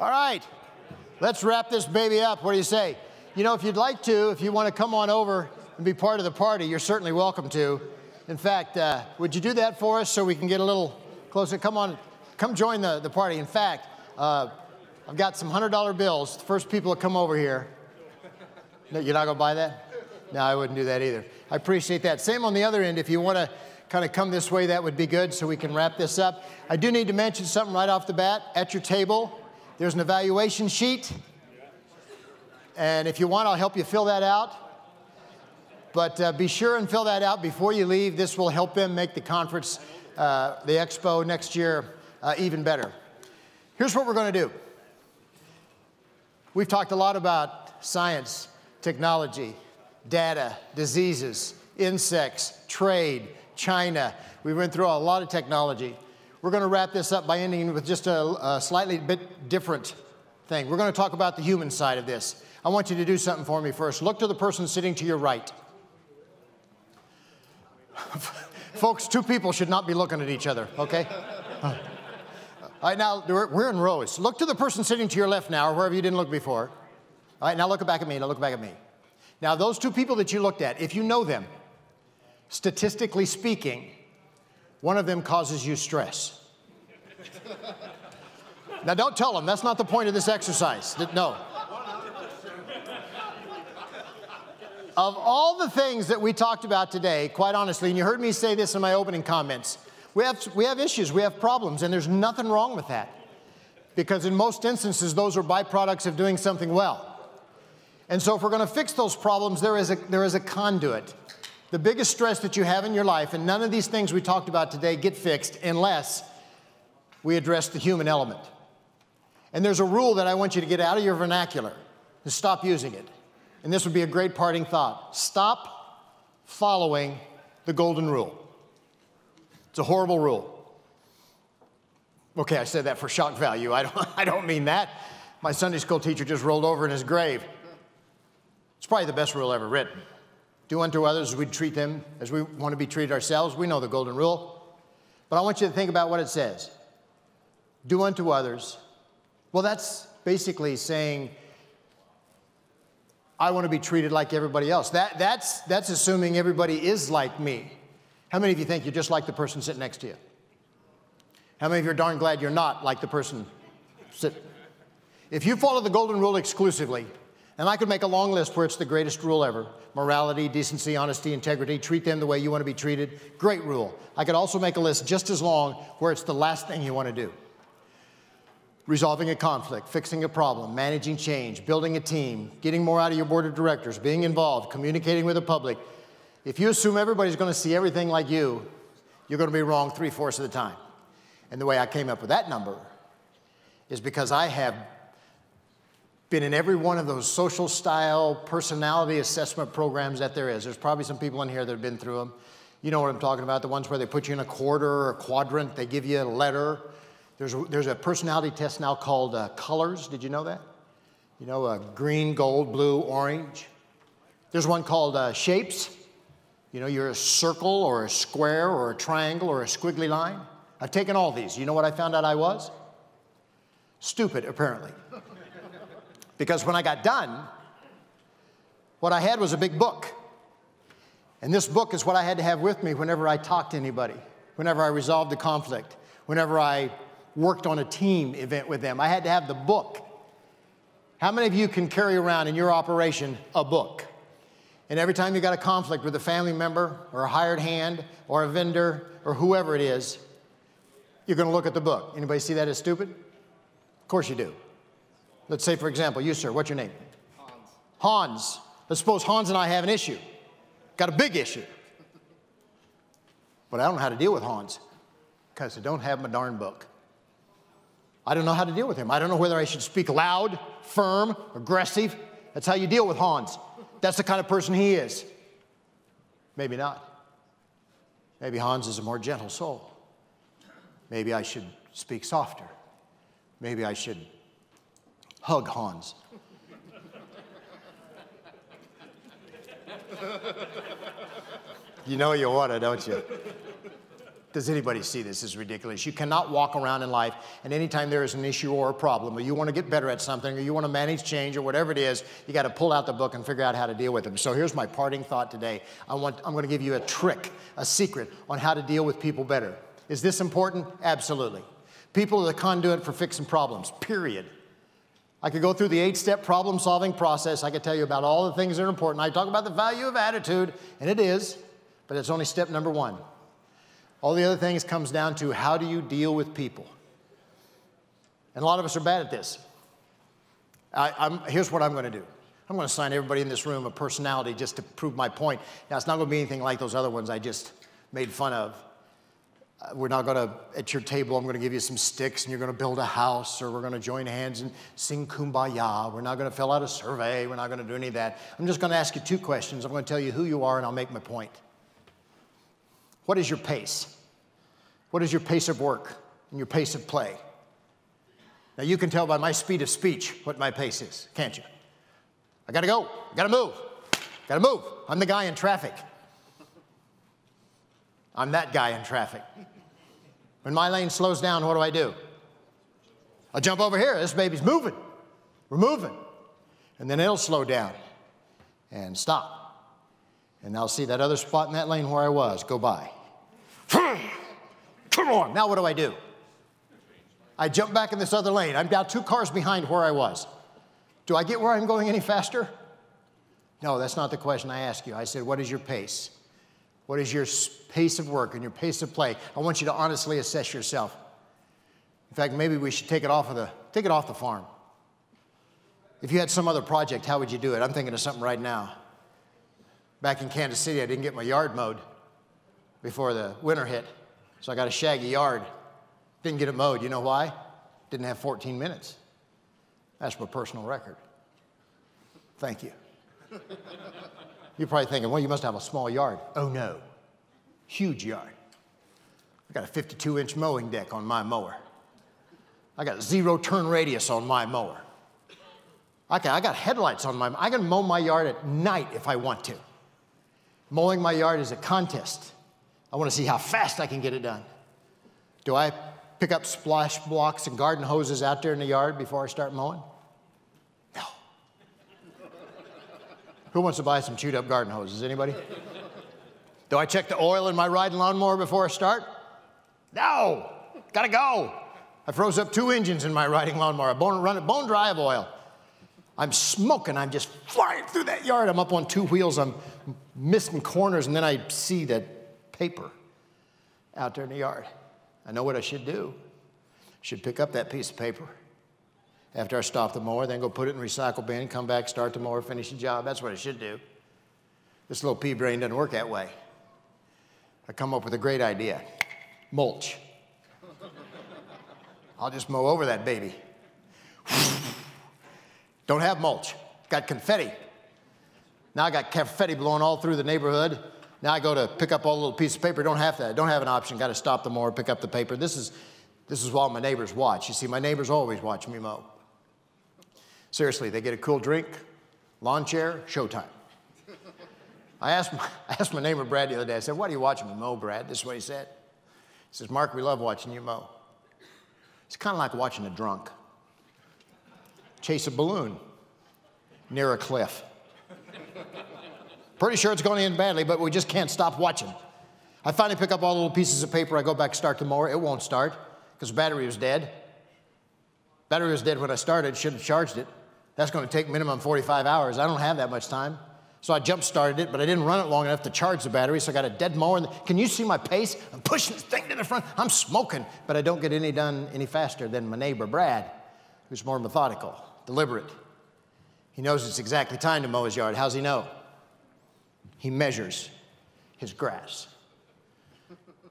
All right, let's wrap this baby up. What do you say? You know, if you'd like to, if you want to come on over and be part of the party, you're certainly welcome to. In fact, would you do that for us so we can get a little closer? Come on, come join the party. In fact, I've got some $100 bills. The first people to come over here. No, you're not going to buy that? No, I wouldn't do that either. I appreciate that. Same on the other end. If you want to kind of come this way, that would be good so we can wrap this up. I do need to mention something right off the bat. At your table, there's an evaluation sheet. And if you want, I'll help you fill that out. But be sure and fill that out before you leave. This will help them make the conference, the expo next year, even better. Here's what we're going to do. We've talked a lot about science, technology, data, diseases, insects, trade, China. We went through a lot of technology. We're going to wrap this up by ending with just a slightly bit different thing. We're going to talk about the human side of this. I want you to do something for me first. Look to the person sitting to your right. Folks, two people should not be looking at each other, okay? All right, now, we're in rows. Look to the person sitting to your left now, or wherever you didn't look before. All right, now look back at me. Now look back at me. Now, those two people that you looked at, if you know them, statistically speaking, one of them causes you stress. Now, don't tell them. That's not the point of this exercise. No. Of all the things that we talked about today, quite honestly, and you heard me say this in my opening comments, we have issues, we have problems, and there's nothing wrong with that. Because in most instances, those are byproducts of doing something well. And so if we're going to fix those problems, there is a conduit. The biggest stress that you have in your life, and none of these things we talked about today get fixed unless we address the human element. And there's a rule that I want you to get out of your vernacular, to stop using it. And this would be a great parting thought. Stop following the golden rule. It's a horrible rule. Okay, I said that for shock value. I don't mean that. My Sunday school teacher just rolled over in his grave. It's probably the best rule ever written. Do unto others as we treat them as we want to be treated ourselves. We know the golden rule. But I want you to think about what it says. Do unto others. Well, that's basically saying, I want to be treated like everybody else. That's assuming everybody is like me. How many of you think you're just like the person sitting next to you? How many of you are darn glad you're not like the person sitting? If you follow the golden rule exclusively, and I could make a long list where it's the greatest rule ever. Morality, decency, honesty, integrity, treat them the way you want to be treated. Great rule. I could also make a list just as long where it's the last thing you want to do. Resolving a conflict, fixing a problem, managing change, building a team, getting more out of your board of directors, being involved, communicating with the public. If you assume everybody's going to see everything like you're going to be wrong 3/4 of the time. And the way I came up with that number is because I have been in every one of those social style personality assessment programs that there is. There's probably some people in here that have been through them. You know what I'm talking about, the ones where they put you in a quarter or a quadrant, they give you a letter. There's a personality test now called colors. Did you know that? You know, green, gold, blue, orange. There's one called shapes. You know, you're a circle or a square or a triangle or a squiggly line. I've taken all these. You know what I found out I was? Stupid, apparently. Because when I got done, what I had was a big book. And this book is what I had to have with me whenever I talked to anybody, whenever I resolved a conflict, whenever I worked on a team event with them. I had to have the book. How many of you can carry around in your operation a book? And every time you got a conflict with a family member or a hired hand or a vendor or whoever it is, you're going to look at the book. Anybody see that as stupid? Of course you do. Let's say, for example, you, sir, what's your name? Hans. Hans. Let's suppose Hans and I have an issue. Got a big issue. But I don't know how to deal with Hans because I don't have my darn book. I don't know how to deal with him. I don't know whether I should speak loud, firm, aggressive. That's how you deal with Hans. That's the kind of person he is. Maybe not. Maybe Hans is a more gentle soul. Maybe I should speak softer. Maybe I should hug Hans. You know you want to, don't you? Does anybody see this as ridiculous? You cannot walk around in life, and anytime there is an issue or a problem, or you want to get better at something, or you want to manage change, or whatever it is, you got to pull out the book and figure out how to deal with them. So here's my parting thought today. I'm going to give you a trick, a secret on how to deal with people better. Is this important? Absolutely. People are the conduit for fixing problems, period. I could go through the 8-step problem-solving process. I could tell you about all the things that are important. I talk about the value of attitude, and it is, but it's only step number 1. All the other things comes down to how do you deal with people? And a lot of us are bad at this. Here's what I'm going to do. I'm going to assign everybody in this room a personality just to prove my point. Now, it's not going to be anything like those other ones I just made fun of. We're not going to, at your table, I'm going to give you some sticks and you're going to build a house, or we're going to join hands and sing Kumbaya. We're not going to fill out a survey. We're not going to do any of that. I'm just going to ask you 2 questions. I'm going to tell you who you are and I'll make my point. What is your pace? What is your pace of work and your pace of play? Now, you can tell by my speed of speech what my pace is, can't you? I got to go. I got to move. Got to move. I'm the guy in traffic. I'm that guy in traffic. When my lane slows down, what do? I'll jump over here. This baby's moving. We're moving. And then it'll slow down and stop. And I'll see that other spot in that lane where I was go by. Come on. Now what do? I jump back in this other lane. I'm now 2 cars behind where I was. Do I get where I'm going any faster? No, that's not the question I asked you. I said, what is your pace? What is your pace of work and your pace of play? I want you to honestly assess yourself. In fact, maybe we should take it off the farm. If you had some other project, how would you do it? I'm thinking of something right now. Back in Kansas City, I didn't get my yard mowed before the winter hit, so I got a shaggy yard. Didn't get it mowed. You know why? Didn't have 14 minutes. That's my personal record. Thank you. You're probably thinking, well, you must have a small yard. Oh, no. Huge yard. I got a 52-inch mowing deck on my mower. I got a 0-turn radius on my mower. I got headlights on my, I can mow my yard at night if I want to. Mowing my yard is a contest. I want to see how fast I can get it done. Do I pick up splash blocks and garden hoses out there in the yard before I start mowing? No. Who wants to buy some chewed up garden hoses? Anybody? Do I check the oil in my riding lawnmower before I start? No. Gotta go. I froze up 2 engines in my riding lawnmower. I run it bone dry of oil. I'm smoking. I'm just flying through that yard. I'm up on 2 wheels. I'm missing corners, and then I see that paper out there in the yard. I know what I should do. I should pick up that piece of paper after I stop the mower, then go put it in the recycle bin, come back, start the mower, finish the job. That's what I should do. This little pea brain doesn't work that way. I come up with a great idea. Mulch. I'll just mow over that baby. Don't have mulch. Got confetti. Now I got confetti blowing all through the neighborhood. Now I go to pick up all the little piece of paper. Don't have that. Don't have an option. Got to stop the mower, pick up the paper. This is while my neighbors watch. You see, my neighbors always watch me mow. Seriously, they get a cool drink, lawn chair, showtime. I asked my neighbor Brad the other day. I said, "Why do you watch me mow, Brad?" This is what he said. He says, "Mark, we love watching you mow. It's kind of like watching a drunk chase a balloon near a cliff. Pretty sure it's going to end badly, but we just can't stop watching." I finally pick up all the little pieces of paper. I go back, start the mower. It won't start because the battery was dead. Battery was dead when I started. Should have charged it. That's going to take minimum 45 hours. I don't have that much time. So I jump-started it, but I didn't run it long enough to charge the battery, so I got a dead mower. Can you see my pace? I'm pushing this thing to the front. I'm smoking, but I don't get any done any faster than my neighbor, Brad, who's more methodical, deliberate. He knows it's exactly time to mow his yard. How's he know? He measures his grass.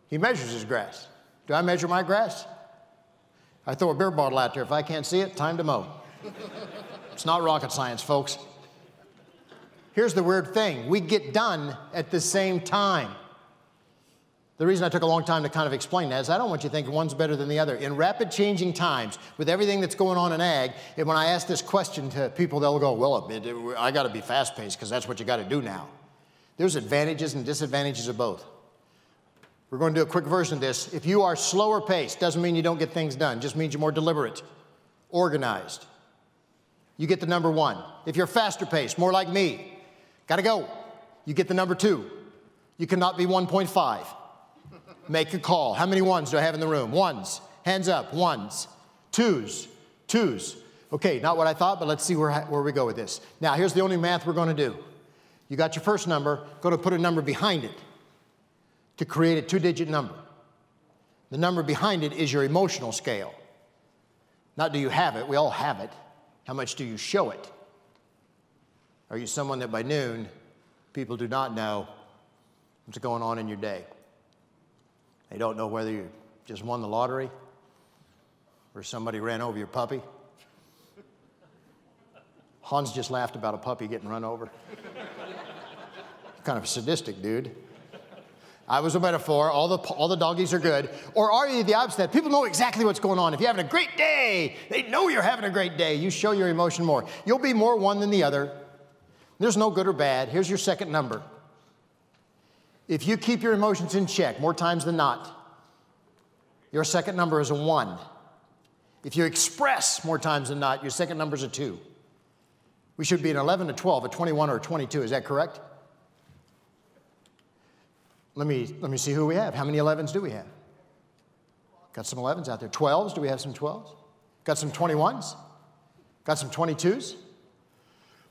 He measures his grass. Do I measure my grass? I throw a beer bottle out there. If I can't see it, time to mow. It's not rocket science, folks. Here's the weird thing. We get done at the same time. The reason I took a long time to kind of explain that is I don't want you to think one's better than the other. In rapid changing times, with everything that's going on in ag, and when I ask this question to people, they'll go, well, I got to be fast-paced because that's what you got to do now. There's advantages and disadvantages of both. We're going to do a quick version of this. If you are slower paced, doesn't mean you don't get things done. Just means you're more deliberate, organized. You get the number 1. If you're faster paced, more like me, gotta go, you get the number 2. You cannot be 1.5. Make a call. How many ones do I have in the room? Ones. Hands up. Ones. Twos. Twos. Okay, not what I thought, but let's see where we go with this. Now, here's the only math we're going to do. You got your first number. Go to put a number behind it to create a 2-digit number. The number behind it is your emotional scale. Not do you have it. We all have it. How much do you show it? Are you someone that by noon, people do not know what's going on in your day? They don't know whether you just won the lottery or somebody ran over your puppy. Hans just laughed about a puppy getting run over. Kind of sadistic, dude. I was a metaphor. All the doggies are good. Or are you the opposite? People know exactly what's going on. If you're having a great day, they know you're having a great day. You show your emotion more. You'll be more one than the other. There's no good or bad. Here's your second number. If you keep your emotions in check more times than not, your second number is a 1. If you express more times than not, your second number is a 2. We should be an 11, a 12, a 21, or a 22. Is that correct? Let me see who we have. How many 11s do we have? Got some 11s out there. 12s? Do we have some 12s? Got some 21s? Got some 22s?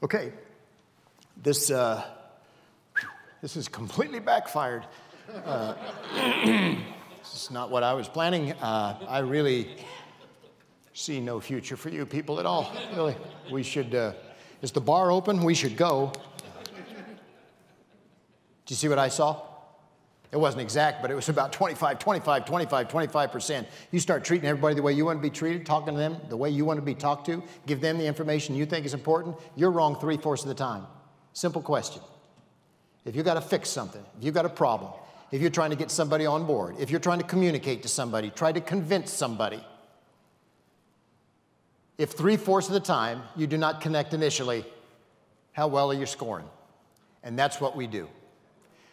Okay. This is completely backfired. This is not what I was planning. I really see no future for you people at all. Really. We should, is the bar open? We should go. Do you see what I saw? It wasn't exact, but it was about 25%. You start treating everybody the way you want to be treated, talking to them the way you want to be talked to, give them the information you think is important, you're wrong 3/4 of the time. Simple question. If you've got to fix something, if you've got a problem, if you're trying to get somebody on board, if you're trying to communicate to somebody, try to convince somebody, if 3/4 of the time you do not connect initially, how well are you scoring? And that's what we do.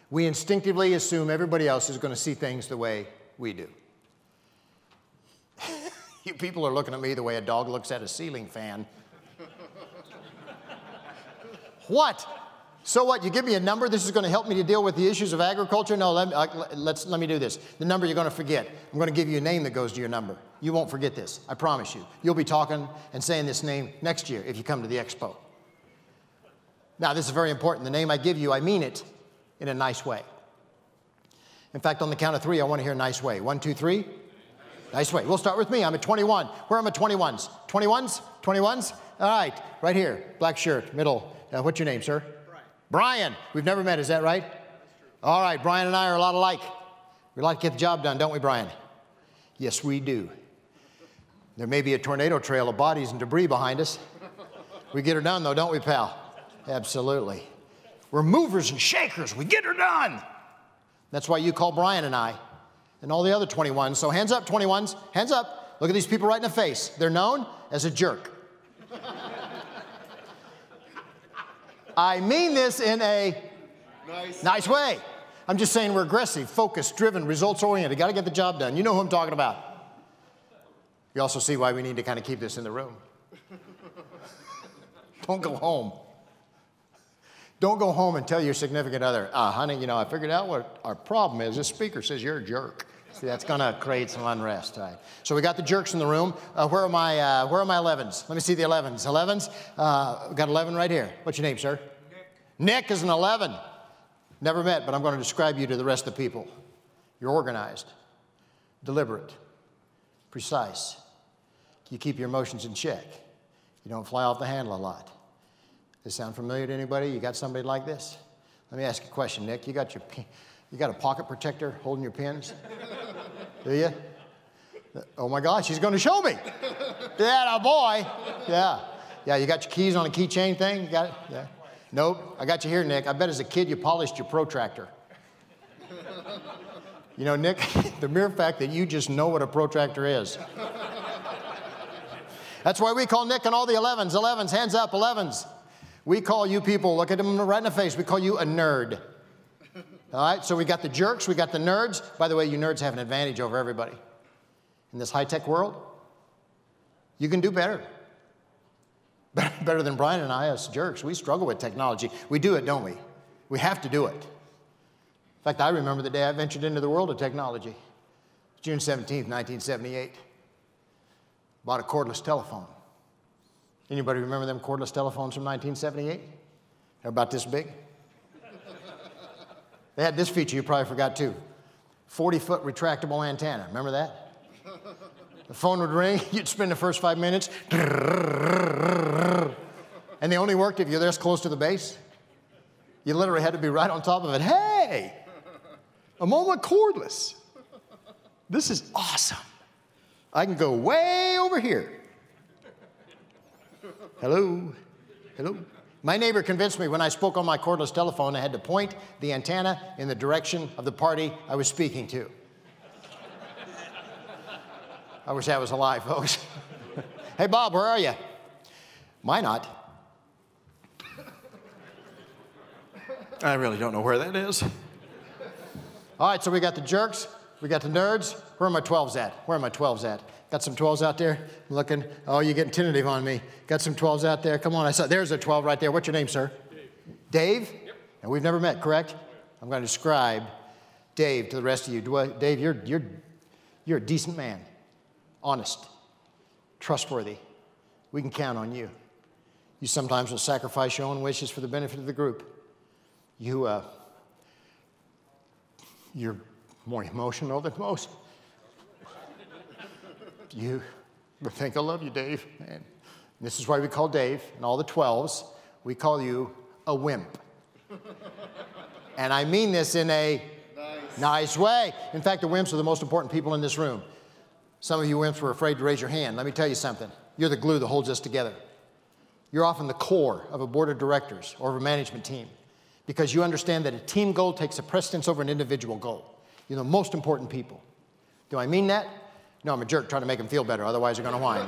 We instinctively assume everybody else is going to see things the way we do. You people are looking at me the way a dog looks at a ceiling fan. What? So what? You give me a number, this is going to help me to deal with the issues of agriculture? No, let me do this. The number you're going to forget. I'm going to give you a name that goes to your number. You won't forget this. I promise you. You'll be talking and saying this name next year if you come to the expo. Now, this is very important. The name I give you, I mean it in a nice way. In fact, on the count of 3, I want to hear a nice way. 1, 2, 3. Nice way. We'll start with me. I'm a 21. Where are my 21s? 21s? 21s? All right. Right here. Black shirt, middle. What's your name, sir? Brian. We've never met. Is that right? That's true. All right. Brian and I are a lot alike. We like to get the job done, don't we, Brian? Yes, we do. There may be a tornado trail of bodies and debris behind us. We get her done, though, don't we, pal? Absolutely. We're movers and shakers. We get her done. That's why you call Brian and I and all the other 21s. So hands up, 21s. Hands up. Look at these people right in the face. They're known as a jerk. I mean this in a nice way. I'm just saying we're aggressive, focused, driven, results-oriented. Got to get the job done. You know who I'm talking about. You also see why we need to kind of keep this in the room. Don't go home. Don't go home and tell your significant other, honey, you know, I figured out what our problem is. This speaker says you're a jerk. See, that's going to create some unrest. Right? So we got the jerks in the room. Where are my 11s? Let me see the 11s. 11s? We got 11 right here. What's your name, sir? Nick is an 11. Never met, but I'm going to describe you to the rest of the people. You're organized, deliberate, precise. You keep your emotions in check. You don't fly off the handle a lot. Does this sound familiar to anybody? You got somebody like this? Let me ask you a question, Nick. You got a pocket protector holding your pens? Do you? Oh my gosh, he's going to show me. Yeah, boy. Yeah. Yeah, you got your keys on a keychain thing? You got it? Yeah. Nope. I got you here, Nick. I bet as a kid you polished your protractor. You know, Nick, the mere fact that you just know what a protractor is. That's why we call Nick and all the 11s. 11s, hands up, 11s. We call you people, look at them right in the face, we call you a nerd. All right, so we got the jerks, we got the nerds. By the way, you nerds have an advantage over everybody. In this high-tech world, you can do better. Better than Brian and I, us jerks. We struggle with technology. We do it, don't we? We have to do it. In fact, I remember the day I ventured into the world of technology. June 17th, 1978. Bought a cordless telephone. Anybody remember them cordless telephones from 1978? They're about this big. They had this feature you probably forgot too. 40-foot retractable antenna. Remember that? The phone would ring, you'd spend the first 5 minutes, and they only worked if you're this close to the base. You literally had to be right on top of it. Hey, I'm on my cordless. This is awesome. I can go way over here. Hello, hello. My neighbor convinced me when I spoke on my cordless telephone, I had to point the antenna in the direction of the party I was speaking to. I wish that was alive, folks. Hey, Bob, where are you? Why not? I really don't know where that is. All right, so we got the jerks, we got the nerds. Where are my 12s at? Where are my 12s at? Got some 12s out there? I'm looking. Oh, you're getting tentative on me. Got some 12s out there? Come on, I saw. There's a 12 right there. What's your name, sir? Dave. Dave? Yep. And we've never met, correct? I'm going to describe Dave to the rest of you. Dave, you're a decent man. Honest. Trustworthy. We can count on you. You sometimes will sacrifice your own wishes for the benefit of the group. You're more emotional than most. You think I love you, Dave. Man. This is why we call Dave and all the 12s, we call you a wimp. And I mean this in a nice way. In fact, the wimps are the most important people in this room. Some of you wimps were afraid to raise your hand. Let me tell you something. You're the glue that holds us together. You're often the core of a board of directors or of a management team because you understand that a team goal takes a precedence over an individual goal. You're the most important people. Do I mean that? No, I'm a jerk trying to make them feel better. Otherwise, they're going to whine.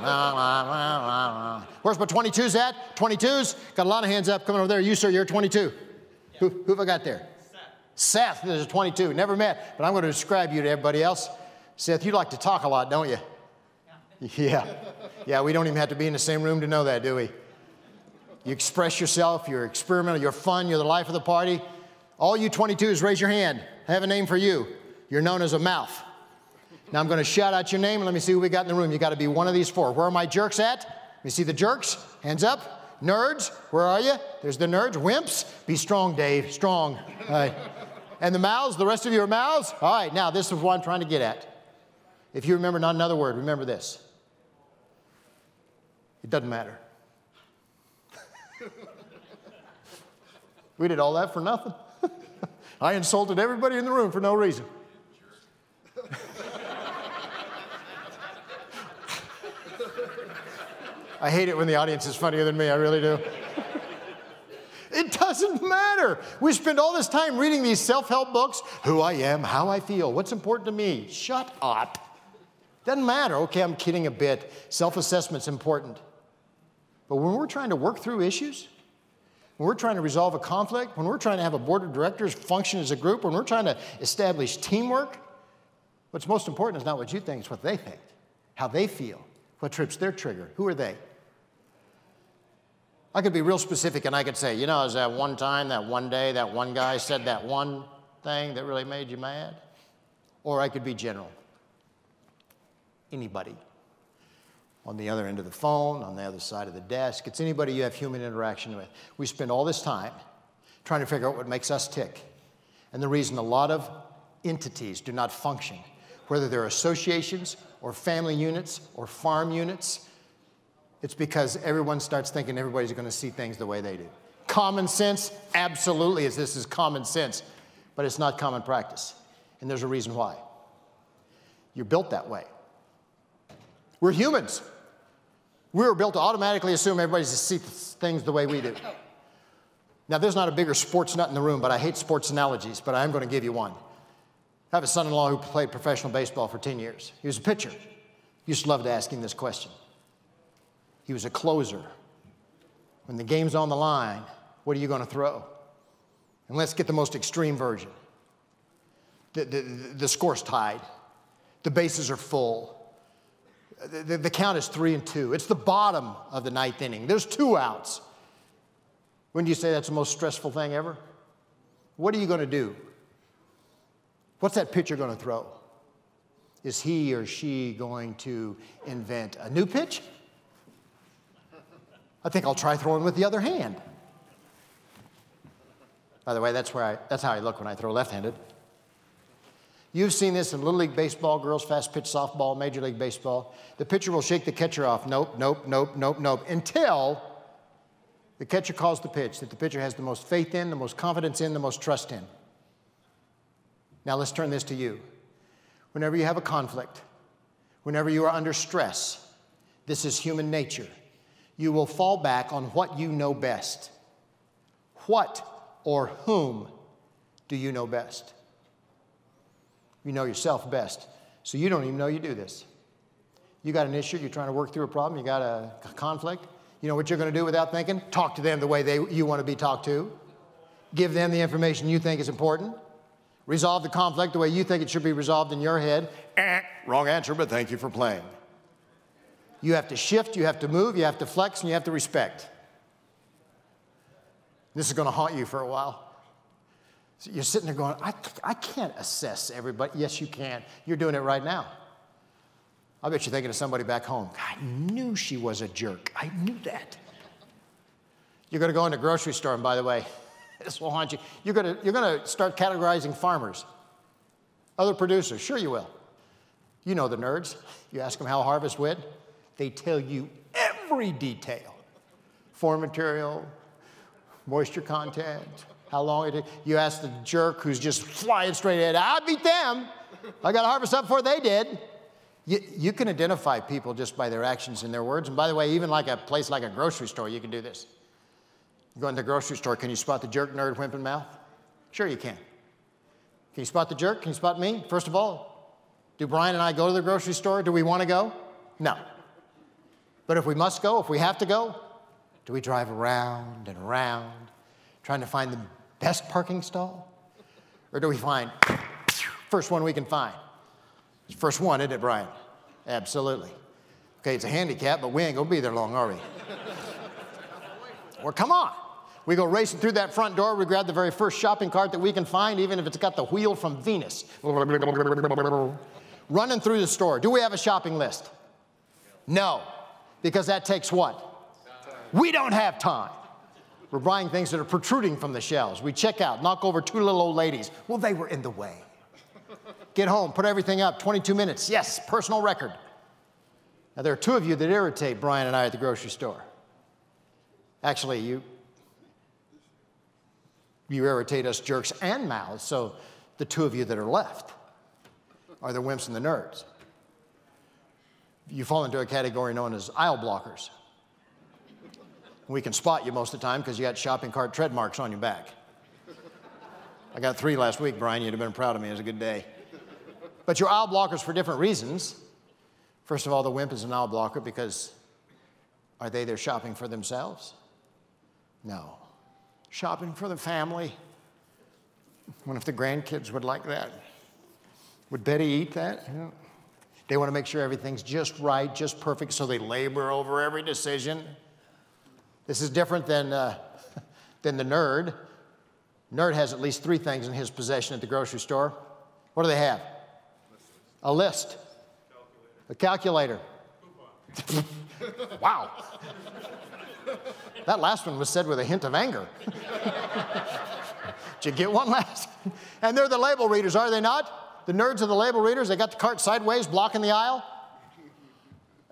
Where's my 22s at? 22s? Got a lot of hands up. Coming over there. You, sir, you're 22. Yeah. Who have I got there? Seth. There's a 22. Never met, but I'm going to describe you to everybody else. Seth, you like to talk a lot, don't you? Yeah. Yeah, we don't even have to be in the same room to know that, do we? You express yourself. You're experimental. You're fun. You're the life of the party. All you 22s, raise your hand. I have a name for you. You're known as a mouth. Now I'm going to shout out your name and let me see who we got in the room. You got to be one of these four. Where are my jerks at? Let me see the jerks. Hands up. Nerds, where are you? There's the nerds. Wimps, be strong, Dave. Strong. All right. And the mouths, the rest of you are mouths? All right, now this is what I'm trying to get at. If you remember not another word, remember this. It doesn't matter. We did all that for nothing. I insulted everybody in the room for no reason. I hate it when the audience is funnier than me, I really do. It doesn't matter. We spend all this time reading these self-help books, who I am, how I feel, what's important to me. Shut up. Doesn't matter. Okay, I'm kidding a bit. Self-assessment's important. But when we're trying to work through issues, when we're trying to resolve a conflict, when we're trying to have a board of directors function as a group, when we're trying to establish teamwork, what's most important is not what you think, it's what they think, how they feel, what trips their trigger, who are they? I could be real specific and I could say, you know, is that one time, that one day, that one guy said that one thing that really made you mad? Or I could be general. Anybody. On the other end of the phone, on the other side of the desk. It's anybody you have human interaction with. We spend all this time trying to figure out what makes us tick. And the reason a lot of entities do not function, whether they're associations or family units or farm units, it's because everyone starts thinking everybody's going to see things the way they do. Common sense, absolutely, this is common sense, but it's not common practice. And there's a reason why. You're built that way. We're humans. We were built to automatically assume everybody's to see things the way we do. Now, there's not a bigger sports nut in the room, but I hate sports analogies, but I am going to give you one. I have a son-in-law who played professional baseball for 10 years. He was a pitcher. Used to love to ask him this question. He was a closer. When the game's on the line, what are you going to throw? And let's get the most extreme version. The score's tied. The bases are full. The count is 3-2. It's the bottom of the ninth inning. There's 2 outs. Wouldn't you say that's the most stressful thing ever? What are you going to do? What's that pitcher going to throw? Is he or she going to invent a new pitch? I think I'll try throwing with the other hand. By the way, that's how I look when I throw left-handed. You've seen this in Little League Baseball, girls fast pitch softball, Major League Baseball. The pitcher will shake the catcher off. Nope, nope, nope, nope, nope. Until the catcher calls the pitch that the pitcher has the most faith in, the most confidence in, the most trust in. Now let's turn this to you. Whenever you have a conflict, whenever you are under stress, this is human nature. You will fall back on what you know best. What or whom do you know best? You know yourself best, so you don't even know you do this. You got an issue, you're trying to work through a problem, you got a conflict. You know what you're going to do without thinking? Talk to them the way you want to be talked to. Give them the information you think is important. Resolve the conflict the way you think it should be resolved in your head. Wrong answer, but thank you for playing. You have to shift, you have to move, you have to flex, and you have to respect. This is going to haunt you for a while. So you're sitting there going, I can't assess everybody. Yes, you can. You're doing it right now. I bet you're thinking of somebody back home. I knew she was a jerk. I knew that. You're going to go in the grocery store, and by the way, this will haunt you. You're going to start categorizing farmers, other producers. Sure you will. You know the nerds. You ask them how harvest went. They tell you every detail. Form material, moisture content, how long it is. You ask the jerk who's just flying straight ahead, I beat them. I got to harvest up before they did. You can identify people just by their actions and their words. And by the way, even like a place like a grocery store, you can do this. You go into the grocery store, can you spot the jerk, nerd, wimp, and mouth? Sure you can. Can you spot the jerk? Can you spot me? First of all, do Brian and I go to the grocery store? Do we want to go? No. But if we must go, if we have to go, do we drive around and around trying to find the best parking stall? Or do we find first one we can find? It's the first one, isn't it, Brian? Absolutely. Okay, it's a handicap, but we ain't going to be there long, are we? Well, come on. We go racing through that front door. We grab the very first shopping cart that we can find, even if it's got the wheel from Venus. Running through the store. Do we have a shopping list? No. Because that takes what? Time. We don't have time. We're buying things that are protruding from the shelves. We check out, knock over 2 little old ladies. Well, they were in the way. Get home, put everything up, 22 minutes. Yes, personal record. Now, there are 2 of you that irritate Brian and I at the grocery store. Actually, you irritate us jerks and mouths, so the 2 of you that are left are the wimps and the nerds. You fall into a category known as aisle blockers. We can spot you most of the time because you got shopping cart tread marks on your back. I got 3 last week, Brian. You'd have been proud of me. It was a good day. But you're aisle blockers for different reasons. First of all, the wimp is an aisle blocker because are they there shopping for themselves? No. Shopping for the family. What if the grandkids would like that? Would Betty eat that? Yeah. They want to make sure everything's just right, just perfect, so they labor over every decision. This is different than the nerd. Nerd has at least 3 things in his possession at the grocery store. What do they have? A list. A calculator. Wow. That last one was said with a hint of anger. Did you get one last? And they're the label readers, are they not? The nerds are the label readers. They got the cart sideways, blocking the aisle.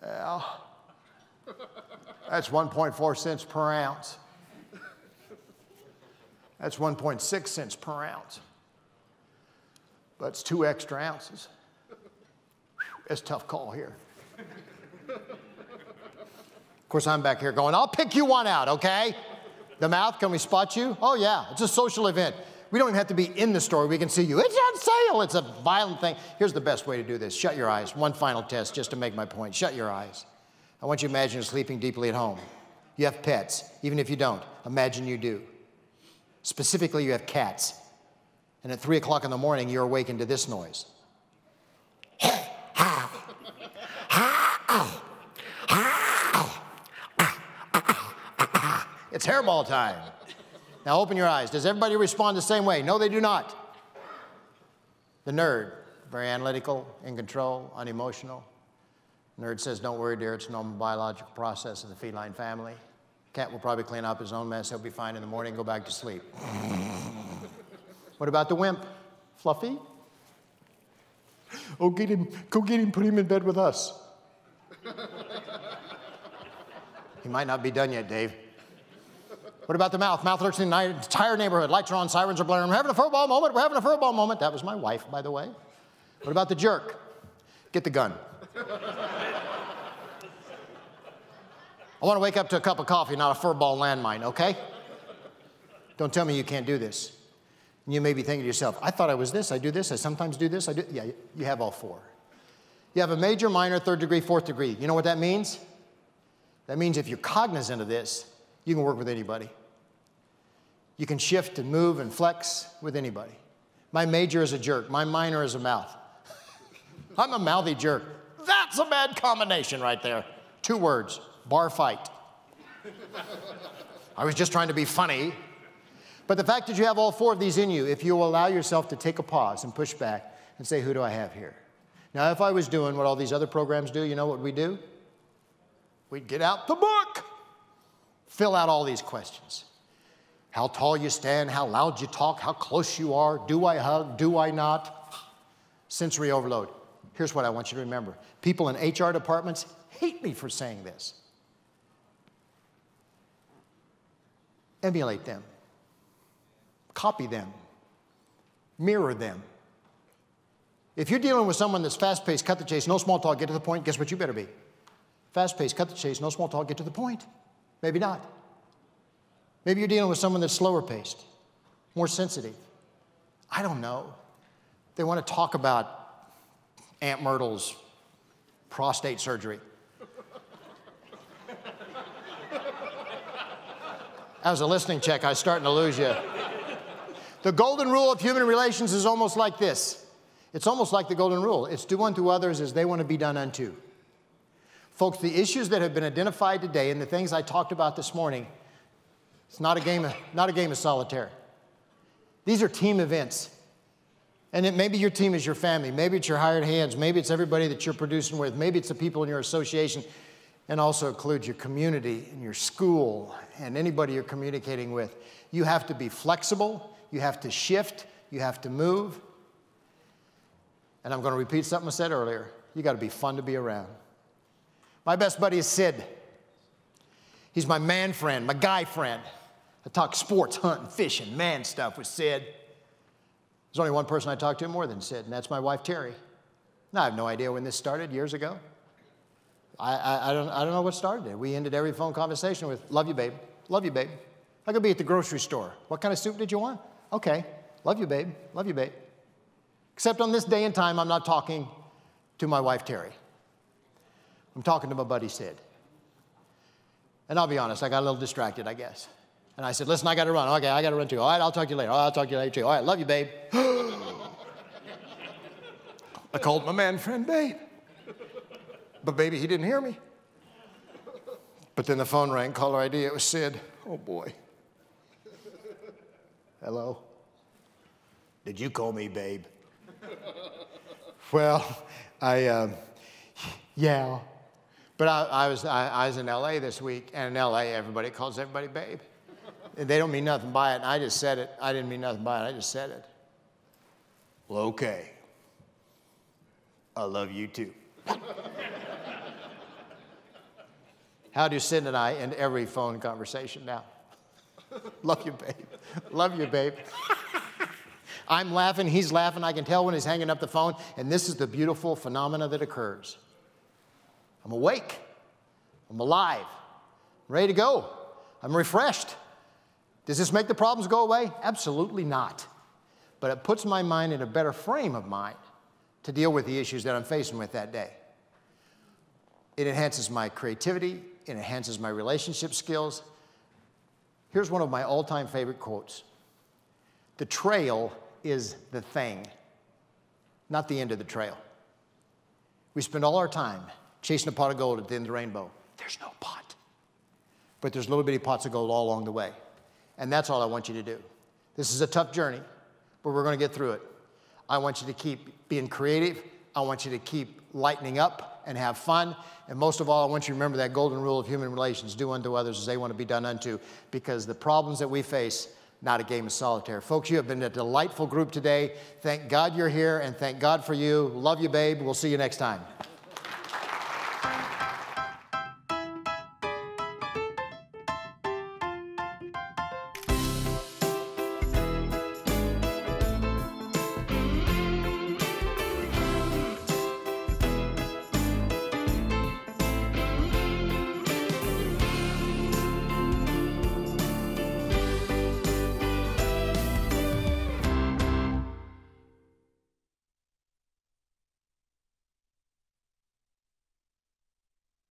Well, that's 1.4 cents per ounce. That's 1.6 cents per ounce. But it's 2 extra ounces. It's a tough call here. Of course, I'm back here going, I'll pick you one out, okay? The mouth, can we spot you? Oh, yeah, it's a social event. We don't even have to be in the store. We can see you. It's on sale. It's a violent thing. Here's the best way to do this. Shut your eyes. One final test just to make my point. Shut your eyes. I want you to imagine you're sleeping deeply at home. You have pets. Even if you don't, imagine you do. Specifically, you have cats. And at 3 o'clock in the morning, you're awakened to this noise. It's hairball time. Now open your eyes. Does everybody respond the same way? No, they do not. The nerd, very analytical, in control, unemotional. Nerd says, don't worry, dear, it's a normal biological process of the feline family. Cat will probably clean up his own mess. He'll be fine in the morning, go back to sleep. What about the wimp? Fluffy? Oh, get him, go get him, put him in bed with us. He might not be done yet, Dave. What about the mouth? Mouth lurks in the entire neighborhood. Lights are on, sirens are blaring. We're having a furball moment. We're having a furball moment. That was my wife, by the way. What about the jerk? Get the gun. I want to wake up to a cup of coffee, not a furball landmine, okay? Don't tell me you can't do this. And you may be thinking to yourself, I thought I was this, I do this, I sometimes do this, I do. Yeah, you have all four. You have a major, minor, third degree, fourth degree. You know what that means? That means if you're cognizant of this, you can work with anybody. You can shift and move and flex with anybody. My major is a jerk. My minor is a mouth. I'm a mouthy jerk. That's a bad combination right there. 2 words, bar fight. I was just trying to be funny. But the fact that you have all 4 of these in you, if you will allow yourself to take a pause and push back and say, who do I have here? Now, if I was doing what all these other programs do, you know what we'd do? We'd get out the book. Fill out all these questions. How tall you stand, how loud you talk, how close you are, do I hug, do I not? Sensory overload. Here's what I want you to remember. People in HR departments hate me for saying this. Emulate them. Copy them. Mirror them. If you're dealing with someone that's fast-paced, cut the chase, no small talk, get to the point, guess what you better be? Fast-paced, cut the chase, no small talk, get to the point. Maybe not. Maybe you're dealing with someone that's slower-paced, more sensitive. I don't know. They want to talk about Aunt Myrtle's prostate surgery. As a listening check, I was starting to lose you. The golden rule of human relations is almost like this. It's almost like the golden rule. It's do unto others as they want to be done unto. Folks, the issues that have been identified today and the things I talked about this morning, it's not a game of solitaire. These are team events. And maybe your team is your family. Maybe it's your hired hands. Maybe it's everybody that you're producing with. Maybe it's the people in your association, and also includes your community and your school and anybody you're communicating with. You have to be flexible. You have to shift. You have to move. And I'm going to repeat something I said earlier. You got to be fun to be around. My best buddy is Sid. He's my man friend, my guy friend. I talk sports, hunting, fishing, man stuff with Sid. There's only one person I talk to more than Sid, and that's my wife, Terry. Now, I have no idea when this started, years ago. I don't know what started it. We ended every phone conversation with, love you, babe. Love you, babe. I could be at the grocery store. What kind of soup did you want? Okay. Love you, babe. Love you, babe. Except on this day and time, I'm not talking to my wife, Terry. I'm talking to my buddy, Sid. And I'll be honest, I got a little distracted, I guess. And I said, listen, I got to run. Okay, I got to run too. All right, I'll talk to you later. All right, I'll talk to you later too. All right, love you, babe. I called my man friend, babe. But baby, he didn't hear me. But then the phone rang, caller ID, it was Sid. Oh boy. Hello? Did you call me babe? Well, yeah. But I was in L.A. this week, and in L.A. everybody calls everybody babe. And they don't mean nothing by it, and I just said it. I didn't mean nothing by it, I just said it. Well, okay. I love you too. How do Sid and I end every phone conversation now? Love you, babe. Love you, babe. I'm laughing, he's laughing. I can tell when he's hanging up the phone, and this is the beautiful phenomena that occurs. I'm awake. I'm alive. I'm ready to go. I'm refreshed. Does this make the problems go away? Absolutely not. But it puts my mind in a better frame of mind to deal with the issues that I'm facing with that day. It enhances my creativity. It enhances my relationship skills. Here's one of my all-time favorite quotes. The trail is the thing, not the end of the trail. We spend all our time chasing a pot of gold at the end of the rainbow. There's no pot. But there's little bitty pots of gold all along the way. And that's all I want you to do. This is a tough journey, but we're going to get through it. I want you to keep being creative. I want you to keep lightening up and have fun. And most of all, I want you to remember that golden rule of human relations: do unto others as they want to be done unto, because the problems that we face, not a game of solitaire. Folks, you have been a delightful group today. Thank God you're here, and thank God for you. Love you, babe. We'll see you next time.